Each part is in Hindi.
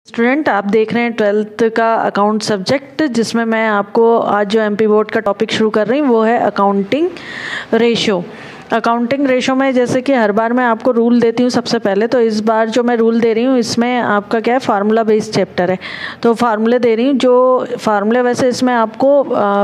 स्टूडेंट, आप देख रहे हैं 12th का अकाउंट सब्जेक्ट, जिसमें मैं आपको आज जो एमपी बोर्ड का टॉपिक शुरू कर रही हूँ वो है अकाउंटिंग रेशो। अकाउंटिंग रेशो में जैसे कि हर बार मैं आपको रूल देती हूँ सबसे पहले, तो इस बार जो मैं रूल दे रही हूँ इसमें आपका क्या है, फार्मूला बेस्ड चैप्टर है। तो फार्मूले दे रही हूँ, जो फार्मूले वैसे इसमें आपको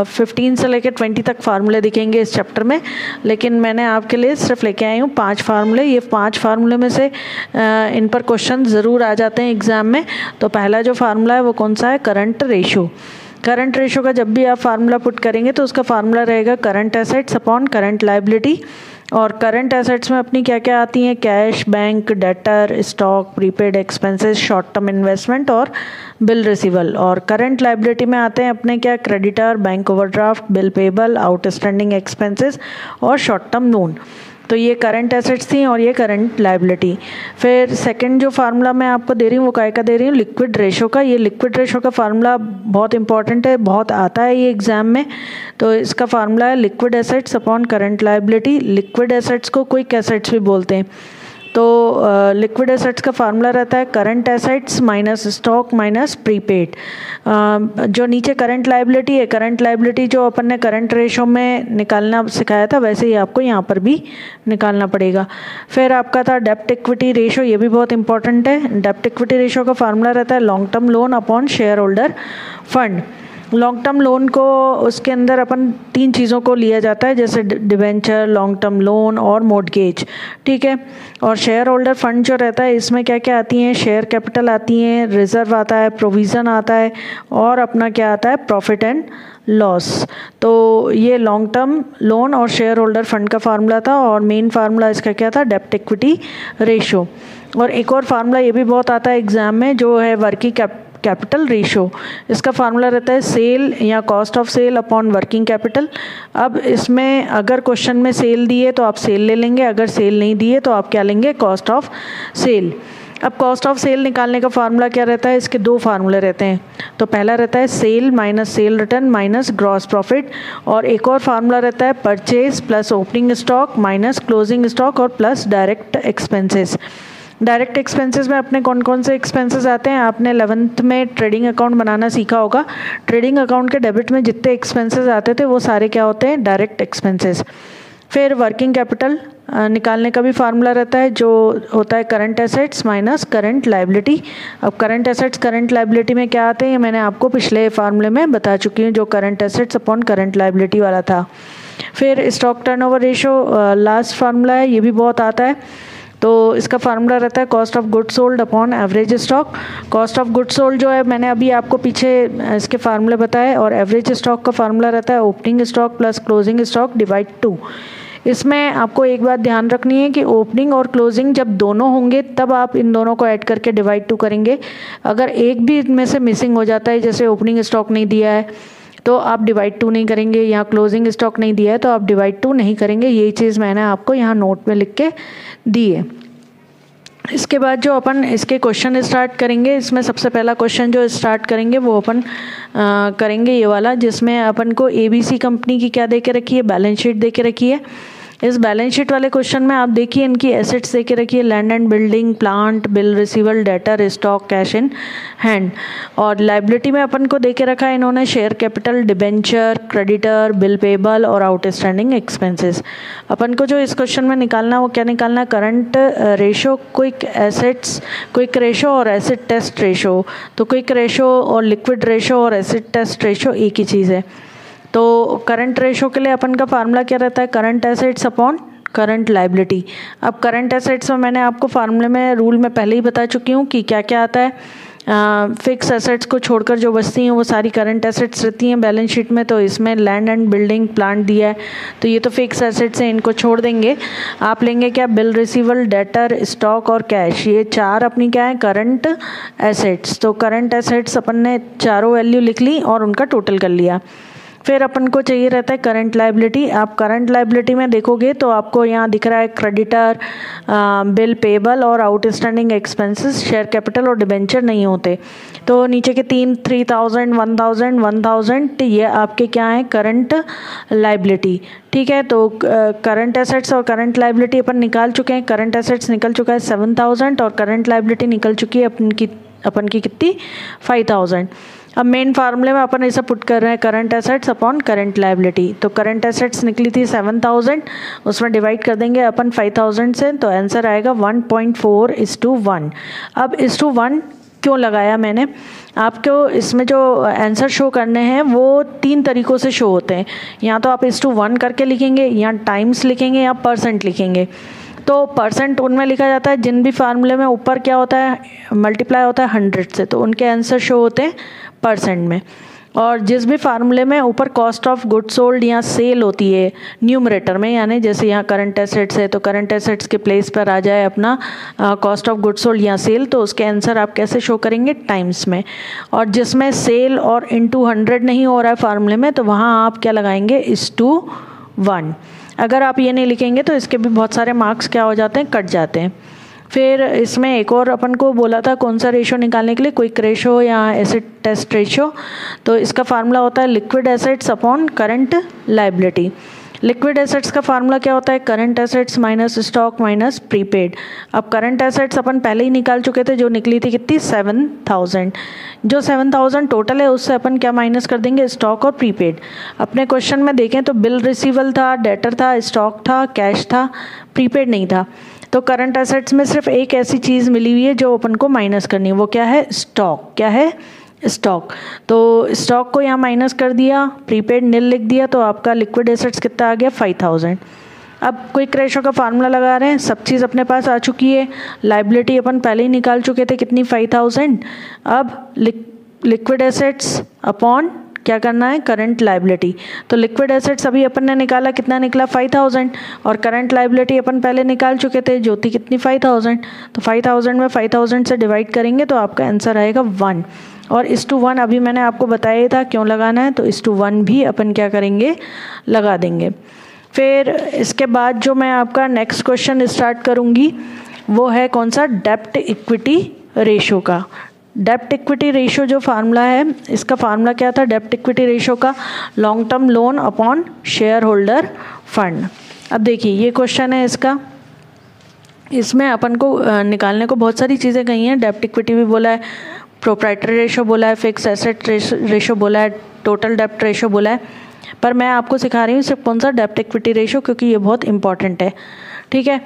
15 से लेकर 20 तक फार्मूले दिखेंगे इस चैप्टर में, लेकिन मैंने आपके लिए सिर्फ लेके आई हूँ 5 फार्मूले। ये 5 फार्मूले में से इन पर क्वेश्चन ज़रूर आ जाते हैं एग्ज़ाम में। तो पहला जो फार्मूला है वो कौन सा है, करंट रेशो। करंट रेशो का जब भी आप फार्मूला पुट करेंगे तो उसका फार्मूला रहेगा current assets upon current liability. और करंट एसेट्स में अपनी क्या क्या आती हैं, cash, bank, debtor, stock, prepaid expenses, short term investment और बिल रिसीवल। और करंट लायबिलिटी में आते हैं अपने क्या, creditor, bank overdraft, bill payable, outstanding expenses और शॉर्ट टर्म लोन। तो ये करंट एसेट्स थी और ये करंट लायबिलिटी। फिर सेकंड जो फार्मूला मैं आपको दे रही हूँ वो काय का दे रही हूँ, लिक्विड रेशो का। ये लिक्विड रेशो का फार्मूला बहुत इंपॉर्टेंट है, बहुत आता है ये एग्जाम में। तो इसका फार्मूला है liquid assets upon current liability. Liquid assets को क्विक एसेट्स भी बोलते हैं। तो लिक्विड एसेट्स का फार्मूला रहता है current assets minus stock minus prepaid. जो नीचे करंट लायबिलिटी है, करंट लायबिलिटी जो अपन ने करंट रेशो में निकालना सिखाया था वैसे ही आपको यहाँ पर भी निकालना पड़ेगा। फिर आपका था डेब्ट इक्विटी रेशो, ये भी बहुत इंपॉर्टेंट है। डेब्ट इक्विटी रेशो का फार्मूला रहता है long term loan upon share holder fund. Long term loan को उसके अंदर अपन 3 चीज़ों को लिया जाता है, जैसे डिवेंचर, लॉन्ग टर्म लोन और मॉर्गेज, ठीक है। और शेयर होल्डर फंड जो रहता है इसमें क्या क्या आती हैं, शेयर कैपिटल आती हैं, रिजर्व आता है, प्रोविज़न आता है और अपना क्या आता है, प्रॉफिट एंड लॉस। तो ये लॉन्ग टर्म लोन और शेयर होल्डर फंड का फार्मूला था। और मेन फार्मूला इसका क्या था, डेब्ट इक्विटी रेशो। और एक और फार्मूला ये भी बहुत आता है एग्जाम में, जो है वर्किंग कैपिटल रेशो। इसका फार्मूला रहता है सेल या cost of sale upon working capital. अब इसमें अगर क्वेश्चन में सेल दिए तो आप सेल ले लेंगे, अगर सेल नहीं दिए तो आप क्या लेंगे, कॉस्ट ऑफ सेल। अब कॉस्ट ऑफ सेल निकालने का फार्मूला क्या रहता है, इसके 2 फार्मूले रहते हैं। तो पहला रहता है sale minus sale return minus gross profit. और एक और फार्मूला रहता है purchase plus opening stock minus closing stock और plus direct expenses. Direct expenses में अपने कौन कौन से एक्सपेंसेस आते हैं, आपने 11th में ट्रेडिंग अकाउंट बनाना सीखा होगा। ट्रेडिंग अकाउंट के डेबिट में जितने एक्सपेंसेस आते थे वो सारे क्या होते हैं, डायरेक्ट एक्सपेंसेस। फिर वर्किंग कैपिटल निकालने का भी फार्मूला रहता है, जो होता है current assets minus current liability. अब करंट एसेट्स करंट लायबिलिटी में क्या आते हैं, ये मैंने आपको पिछले फार्मूले में बता चुकी हूँ, जो current assets upon current liability वाला था। फिर stock turnover ratio last formula है, ये भी बहुत आता है। तो इसका फार्मूला रहता है cost of goods sold upon average stock. Cost of goods sold जो है मैंने अभी आपको पीछे इसके फार्मूले बताए। और एवरेज स्टॉक का फार्मूला रहता है opening stock plus closing stock divide 2। इसमें आपको एक बात ध्यान रखनी है कि ओपनिंग और क्लोजिंग जब दोनों होंगे तब आप इन दोनों को ऐड करके डिवाइड 2 करेंगे। अगर एक भी इनमें से मिसिंग हो जाता है, जैसे ओपनिंग स्टॉक नहीं दिया है तो आप डिवाइड 2 नहीं करेंगे, या क्लोजिंग स्टॉक नहीं दिया है तो आप डिवाइड 2 नहीं करेंगे। यही चीज़ मैंने आपको यहाँ नोट में लिख के दी है। इसके बाद जो अपन इसके क्वेश्चन स्टार्ट करेंगे, इसमें सबसे पहला क्वेश्चन जो स्टार्ट करेंगे वो अपन करेंगे ये वाला, जिसमें अपन को ABC कंपनी की क्या दे के रखी है, बैलेंस शीट दे के रखी है। इस बैलेंस शीट वाले क्वेश्चन में आप देखिए इनकी एसेट्स दे के रखी है, land and building, plant, bill रिसीवल, debtor, stock, cash in hand. और लायबिलिटी में अपन को दे के रखा है इन्होंने share capital, debenture, creditor, bill payable और आउटस्टैंडिंग एक्सपेंसेस। अपन को जो इस क्वेश्चन में निकालना वो क्या निकालना, current ratio, quick assets, quick ratio और एसिड टेस्ट रेशो। तो क्विक रेशो और लिक्विड रेशो और एसिड टेस्ट रेशो एक ही चीज़ है। तो करंट रेशो के लिए अपन का फार्मूला क्या रहता है, current assets upon current liability. अब करंट एसेट्स में मैंने आपको फार्मूले में रूल में पहले ही बता चुकी हूँ कि क्या क्या आता है। फिक्स एसेट्स को छोड़कर जो बचती हैं वो सारी करंट एसेट्स रहती हैं बैलेंस शीट में। तो इसमें लैंड एंड बिल्डिंग, प्लांट दिया है तो ये तो फिक्स एसेट्स हैं, इनको छोड़ देंगे। आप लेंगे क्या, बिल रिसीवल, डेटर, स्टॉक और कैश। ये 4 अपनी क्या है, करंट एसेट्स। तो करंट एसेट्स अपन ने चारों वैल्यू लिख ली और उनका टोटल कर लिया। फिर अपन को चाहिए रहता है करंट लायबिलिटी। आप करंट लायबिलिटी में देखोगे तो आपको यहाँ दिख रहा है क्रेडिटर, बिल पेबल और आउटस्टैंडिंग एक्सपेंसेस, शेयर कैपिटल और डिबेंचर नहीं होते। तो नीचे के 3000, 1000 ये आपके क्या है, करंट लायबिलिटी, ठीक है। तो करंट एसेट्स और करंट लायबिलिटी अपन निकाल चुके हैं। करंट एसेट्स निकल चुका है 7000 और करंट लायबिलिटी निकल चुकी है अपन की अपन की कितनी 5000। अब मेन फार्मूले में अपन ऐसा पुट कर रहे हैं current assets upon current liability. तो करंट एसेट्स निकली थी 7000, उसमें डिवाइड कर देंगे अपन 5000 से, तो आंसर आएगा 1.4:1। अब 1:1 क्यों लगाया मैंने, आपको इसमें जो आंसर शो करने हैं वो 3 तरीक़ों से शो होते हैं। या तो आप 1:1 करके लिखेंगे, या टाइम्स लिखेंगे, या परसेंट लिखेंगे। तो परसेंट उनमें लिखा जाता है जिन भी फार्मूले में ऊपर क्या होता है, मल्टीप्लाई होता है 100 से, तो उनके आंसर शो होते हैं परसेंट में। और जिस भी फार्मूले में ऊपर कॉस्ट ऑफ गुड्स सोल्ड या सेल होती है न्यूमरेटर में, यानी जैसे यहाँ करंट एसेट्स है तो करंट एसेट्स के प्लेस पर आ जाए अपना कॉस्ट ऑफ गुड्स सोल्ड या सेल, तो उसके आंसर आप कैसे शो करेंगे, टाइम्स में। और जिसमें सेल और इनटू 100 नहीं हो रहा है फार्मूले में, तो वहाँ आप क्या लगाएंगे, 1:1। अगर आप ये नहीं लिखेंगे तो इसके भी बहुत सारे मार्क्स क्या हो जाते हैं, कट जाते हैं। फिर इसमें एक और अपन को बोला था कौन सा रेशो निकालने के लिए, क्विक रेशो या एसिड टेस्ट रेशो। तो इसका फार्मूला होता है liquid assets upon current liability. Liquid assets का फार्मूला क्या होता है, current assets minus stock minus prepaid. अब करंट एसेट्स अपन पहले ही निकाल चुके थे, जो निकली थी कितनी 7000। जो 7000 टोटल है उससे अपन क्या माइनस कर देंगे, स्टॉक और प्रीपेड। अपने क्वेश्चन में देखें तो बिल रिसीवल था, डेटर था, स्टॉक था, कैश था, प्रीपेड नहीं था। तो करंट एसेट्स में सिर्फ एक ऐसी चीज़ मिली हुई है जो अपन को माइनस करनी है, वो क्या है, स्टॉक। क्या है, स्टॉक। तो स्टॉक को यहाँ माइनस कर दिया, प्रीपेड नील लिख दिया, तो आपका लिक्विड एसेट्स कितना आ गया, 5000। अब क्विक रेशो का फार्मूला लगा रहे हैं, सब चीज़ अपने पास आ चुकी है। लायबिलिटी अपन पहले ही निकाल चुके थे कितनी, 5000। अब लिक्विड एसेट्स अपॉन क्या करना है, करंट लायबिलिटी। तो लिक्विड एसेट्स अभी अपन ने निकाला, कितना निकला 5000, और करंट लायबिलिटी अपन पहले निकाल चुके थे जो थी कितनी 5000। तो 5000 में 5000 से डिवाइड करेंगे तो आपका आंसर आएगा 1। और 1:1 अभी मैंने आपको बताया था क्यों लगाना है, तो 1:1 भी अपन क्या करेंगे, लगा देंगे। फिर इसके बाद जो मैं आपका नेक्स्ट क्वेश्चन स्टार्ट करूँगी वो है कौन सा, डेब्ट इक्विटी रेशो का। डेब्ट इक्विटी रेशो जो फार्मूला है, इसका फार्मूला क्या था डेब्ट इक्विटी रेशो का, long term loan upon share holder fund. अब देखिए ये क्वेश्चन है इसका, इसमें अपन को निकालने को बहुत सारी चीज़ें कही हैं। डेब्ट इक्विटी भी बोला है, प्रोप्राइटरी रेशो बोला है, फिक्स एसेट रेशो बोला है, टोटल डेब्ट रेशो बोला है, पर मैं आपको सिखा रही हूँ सिर्फ कौन सा, डेब्ट इक्विटी रेशो, क्योंकि ये बहुत इंपॉर्टेंट है। ठीक है,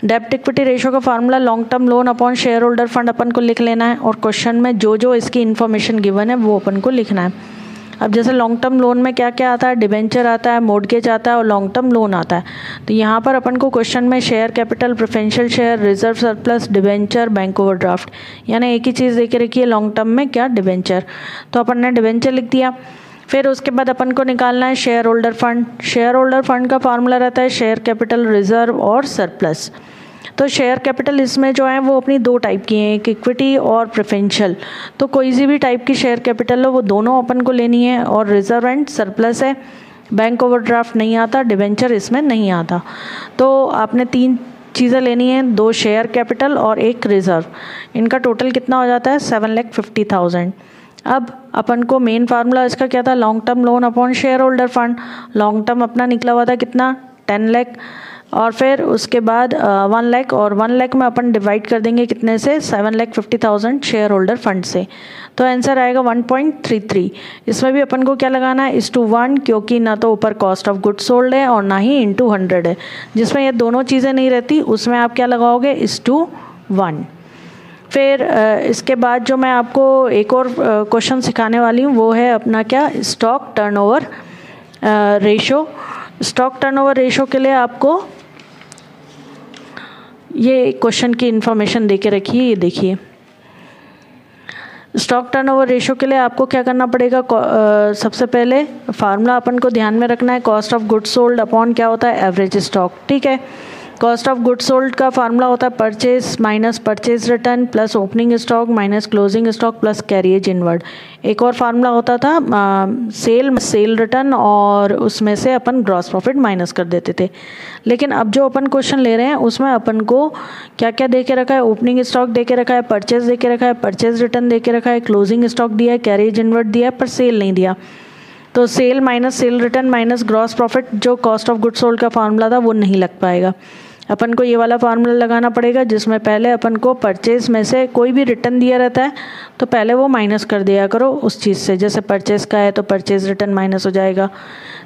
डेब्ट इक्विटी रेशो का formula long term loan upon share holder fund अपन को लिख लेना है, और क्वेश्चन में जो जो इसकी इन्फॉर्मेशन गिवन है वो अपन को लिखना है। अब जैसे लॉन्ग टर्म लोन में क्या क्या आता है, डिबेंचर आता है, मॉर्गेज आता है और लॉन्ग टर्म लोन आता है। तो यहाँ पर अपन को क्वेश्चन में share capital, preferential share, reserve surplus, debenture, bank overdraft, यानी एक ही चीज़ दे के रखी है लॉन्ग टर्म में, क्या, डिबेंचर। तो अपन ने डिबेंचर लिख दिया। फिर उसके बाद अपन को निकालना है share holder fund. Share holder fund का फार्मूला रहता है शेयर कैपिटल, रिजर्व और सरप्लस। तो शेयर कैपिटल इसमें जो है वो अपनी 2 टाइप की हैं, एक इक्विटी और प्रेफरेंशियल। तो कोई सी भी टाइप की शेयर कैपिटल हो वो दोनों अपन को लेनी है, और रिजर्व एंड सरप्लस है। बैंक ओवरड्राफ्ट नहीं आता, डिबेंचर इसमें नहीं आता। तो आपने 3 चीज़ें लेनी हैं, 2 शेयर कैपिटल और 1 रिजर्व। इनका टोटल कितना हो जाता है, 7,50,000। अब अपन को मेन फार्मूला इसका क्या था, long term loan upon share holder fund. Long term अपना निकला हुआ था कितना, 10 लाख, और फिर उसके बाद 1 लाख, और 1 लाख में अपन डिवाइड कर देंगे कितने से, 7,50,000 शेयर होल्डर फंड से। तो आंसर आएगा 1.33। इसमें भी अपन को क्या लगाना है, 1:1, क्योंकि ना तो ऊपर कॉस्ट ऑफ गुड्स सोल्ड है और ना ही इनटू 100 है। जिसमें ये दोनों चीज़ें नहीं रहती उसमें आप क्या लगाओगे, 1:1। फिर इसके बाद जो मैं आपको एक और क्वेश्चन सिखाने वाली हूँ वो है अपना क्या, stock turnover ratio. Stock turnover ratio के लिए आपको ये क्वेश्चन की इन्फॉर्मेशन दे के रखिए, ये देखिए। स्टॉक टर्नओवर रेशो के लिए आपको क्या करना पड़ेगा, सबसे पहले फार्मूला अपन को ध्यान में रखना है, cost of goods sold upon क्या होता है, एवरेज स्टॉक। ठीक है, कॉस्ट ऑफ गुड्स सोल्ड का फार्मूला होता है purchase minus purchase return plus opening stock minus closing stock plus carriage inward. एक और फार्मूला होता था सेल रिटर्न, और उसमें से अपन ग्रॉस प्रॉफिट माइनस कर देते थे। लेकिन अब जो अपन क्वेश्चन ले रहे हैं उसमें अपन को क्या क्या दे के रखा है, ओपनिंग स्टॉक दे के रखा है, परचेज दे के रखा है, परचेज रिटर्न दे के रखा है, क्लोजिंग स्टॉक दिया है, कैरिएज इनवर्ड दिया है, पर सेल नहीं दिया। तो sale minus sale return minus gross profit जो कॉस्ट ऑफ गुड्स सोल्ड का फार्मूला था वो नहीं लग पाएगा। अपन को ये वाला फार्मूला लगाना पड़ेगा जिसमें पहले अपन को परचेज में से कोई भी रिटर्न दिया रहता है तो पहले वो माइनस कर दिया करो उस चीज़ से। जैसे परचेज का है तो परचेज रिटर्न माइनस हो जाएगा,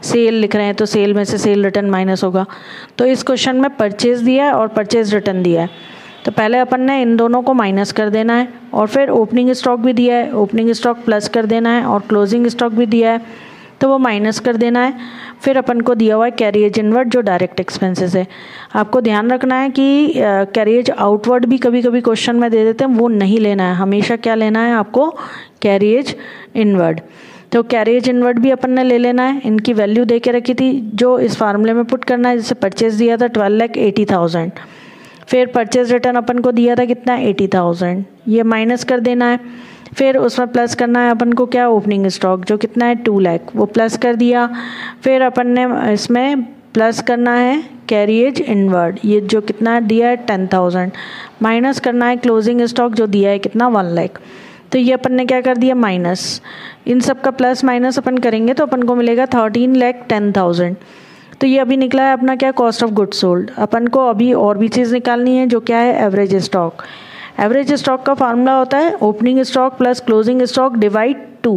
सेल लिख रहे हैं तो सेल में से सेल रिटर्न माइनस होगा। तो इस क्वेश्चन में परचेज दिया है और परचेज रिटर्न दिया है, तो पहले अपन ने इन दोनों को माइनस कर देना है, और फिर ओपनिंग स्टॉक भी दिया है, ओपनिंग स्टॉक प्लस कर देना है, और क्लोजिंग स्टॉक भी दिया है तो वो माइनस कर देना है। फिर अपन को दिया हुआ है कैरिएज इनवर्ड जो डायरेक्ट एक्सपेंसेस है। आपको ध्यान रखना है कि कैरिएज आउटवर्ड भी कभी कभी क्वेश्चन में दे देते हैं, वो नहीं लेना है, हमेशा क्या लेना है आपको, कैरिएज इनवर्ड। तो कैरिएज इनवर्ड भी अपन ने ले लेना है, इनकी वैल्यू दे के रखी थी जो इस फार्मूले में पुट करना है। जैसे परचेज दिया था 12,80,000, फिर परचेज रिटर्न अपन को दिया था कितना 80,000, ये माइनस कर देना है। फिर उसमें प्लस करना है अपन को क्या, ओपनिंग स्टॉक जो कितना है 2 लाख, वो प्लस कर दिया। फिर अपन ने इसमें प्लस करना है कैरिएज इनवर्ड, ये जो कितना दिया है 10,000, माइनस करना है क्लोजिंग स्टॉक जो दिया है कितना 1 लाख। तो ये अपन ने क्या कर दिया माइनस, इन सब का प्लस माइनस अपन करेंगे तो अपन को मिलेगा 13,10,000। तो ये अभी निकला है अपना क्या, कॉस्ट ऑफ गुड्स सोल्ड। अपन को अभी और भी चीज़ निकालनी है जो क्या है, एवरेज स्टॉक। एवरेज स्टॉक का फार्मूला होता है opening stock plus closing stock divide 2।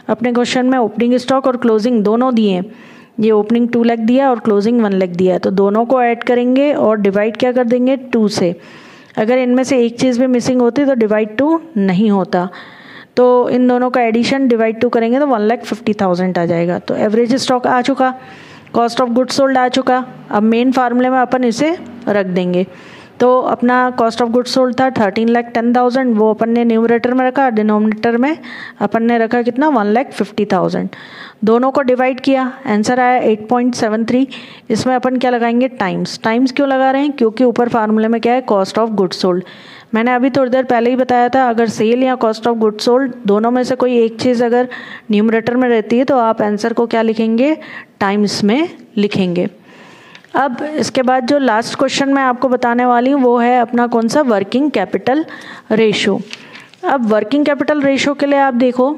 अपने क्वेश्चन में ओपनिंग स्टॉक और क्लोजिंग दोनों दिए, ये ओपनिंग 2 लाख दिया और क्लोजिंग 1 लाख दिया है, तो दोनों को ऐड करेंगे और डिवाइड क्या कर देंगे 2 से। अगर इनमें से एक चीज़ भी मिसिंग होती तो डिवाइड 2 नहीं होता, तो इन दोनों का एडिशन डिवाइड 2 करेंगे तो 1,50,000 आ जाएगा। तो एवरेज स्टॉक आ चुका, कॉस्ट ऑफ गुड्स सोल्ड आ चुका। अब मेन फार्मूले में अपन इसे रख देंगे। तो अपना कॉस्ट ऑफ गुड्स सोल्ड था 13,10,000, वो अपन ने न्यूमरेटर में रखा, डिनोमिनेटर में अपन ने रखा कितना 1,50,000। दोनों को डिवाइड किया, आंसर आया 8.73। इसमें अपन क्या लगाएंगे, टाइम्स। टाइम्स क्यों लगा रहे हैं, क्योंकि ऊपर फार्मूले में क्या है, कॉस्ट ऑफ गुड्स सोल्ड। मैंने अभी थोड़ी देर पहले ही बताया था, अगर सेल या कॉस्ट ऑफ गुड्स सोल्ड दोनों में से कोई एक चीज़ अगर न्यूमरेटर में रहती है तो आप आंसर को क्या लिखेंगे, टाइम्स में लिखेंगे। अब इसके बाद जो लास्ट क्वेश्चन मैं आपको बताने वाली हूँ वो है अपना कौन सा, वर्किंग कैपिटल रेशो। अब वर्किंग कैपिटल रेशो के लिए आप देखो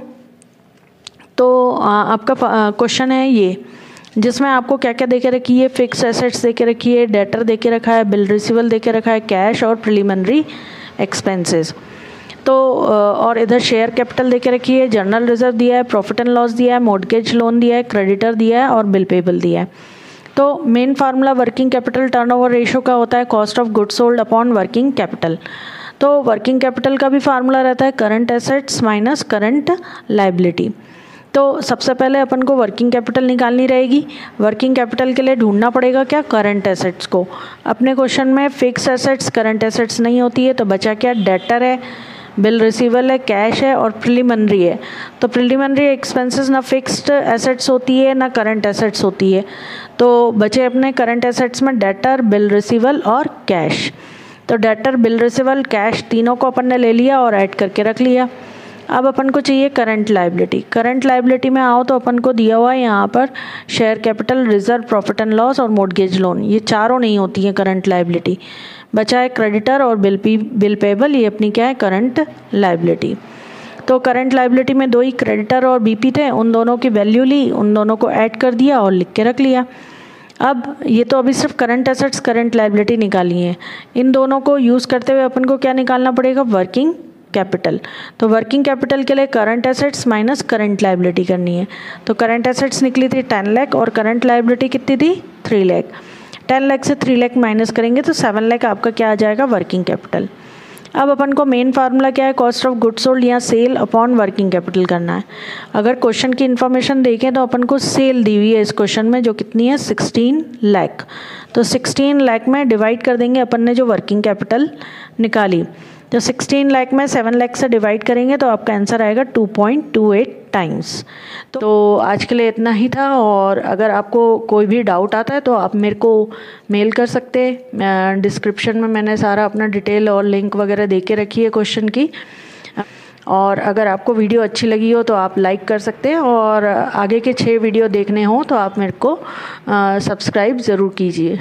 तो आपका क्वेश्चन है ये, जिसमें आपको क्या क्या दे के रखी है, फिक्स एसेट्स दे के रखी है, डेटर दे के रखा है, बिल रिसीवल दे के रखा है, कैश और प्रिलिमिनरी एक्सपेंसेस। तो और इधर शेयर कैपिटल दे के रखी है, जर्नल रिजर्व दिया है, प्रॉफिट एंड लॉस दिया है, मॉर्गेज लोन दिया है, क्रेडिटर दिया है और बिल पेबल दिया है। तो main formula working capital turnover ratio का होता है cost of goods sold upon working capital. तो वर्किंग कैपिटल का भी फार्मूला रहता है current assets minus current liability. तो सबसे पहले अपन को वर्किंग कैपिटल निकालनी रहेगी। वर्किंग कैपिटल के लिए ढूंढना पड़ेगा क्या, करंट एसेट्स को। अपने क्वेश्चन में फिक्स एसेट्स करंट एसेट्स नहीं होती है, तो बचा क्या, डेटर है, बिल रिसीवल है, कैश है और प्रिलिमिनरी है। तो प्रिलिमिनरी एक्सपेंसेस ना फिक्स्ड एसेट्स होती है ना करंट एसेट्स होती है, तो बचे अपने करंट एसेट्स में डेटर, बिल रिसीवल और कैश। तो डेटर, बिल रिसीवल, कैश तीनों को अपन ने ले लिया और ऐड करके रख लिया। अब अपन को चाहिए करंट लायबिलिटी। करंट लायबिलिटी में आओ तो अपन को दिया हुआ है यहाँ पर share capital, reserve, profit and loss और मॉर्गेज लोन, ये चारों नहीं होती है करंट लायबिलिटी। बचा है क्रेडिटर और बिल पेबल, ये अपनी क्या है, करंट लायबिलिटी। तो करंट लायबिलिटी में 2 ही क्रेडिटर और बीपी थे, उन दोनों की वैल्यू ली, उन दोनों को ऐड कर दिया और लिख के रख लिया। अब ये तो अभी सिर्फ करंट एसेट्स करंट लायबिलिटी निकाली है, इन दोनों को यूज़ करते हुए अपन को क्या निकालना पड़ेगा, वर्किंग कैपिटल। तो वर्किंग कैपिटल के लिए current assets minus current liability करनी है। तो करंट एसेट्स निकली थी 10 लाख और करंट लायबिलिटी कितनी थी 3 लाख। 10 लाख से 3 लाख माइनस करेंगे तो 7 लाख आपका क्या आ जाएगा, वर्किंग कैपिटल। अब अपन को मेन फार्मूला क्या है, कॉस्ट ऑफ गुड्स सोल्ड या सेल अपॉन वर्किंग कैपिटल करना है। अगर क्वेश्चन की इन्फॉर्मेशन देखें तो अपन को सेल दी हुई है इस क्वेश्चन में, जो कितनी है 16 लाख। तो 16 लाख में डिवाइड कर देंगे अपन ने जो वर्किंग कैपिटल निकाली। तो 16 लाख में 7 लाख से डिवाइड करेंगे तो आपका आंसर आएगा 2.28 टाइम्स। तो आज के लिए इतना ही था, और अगर आपको कोई भी डाउट आता है तो आप मेरे को मेल कर सकते हैं। डिस्क्रिप्शन में मैंने सारा अपना डिटेल और लिंक वगैरह दे के रखी है क्वेश्चन की। और अगर आपको वीडियो अच्छी लगी हो तो आप लाइक कर सकते हैं, और आगे के 6 वीडियो देखने हो तो आप मेरे को सब्सक्राइब ज़रूर कीजिए।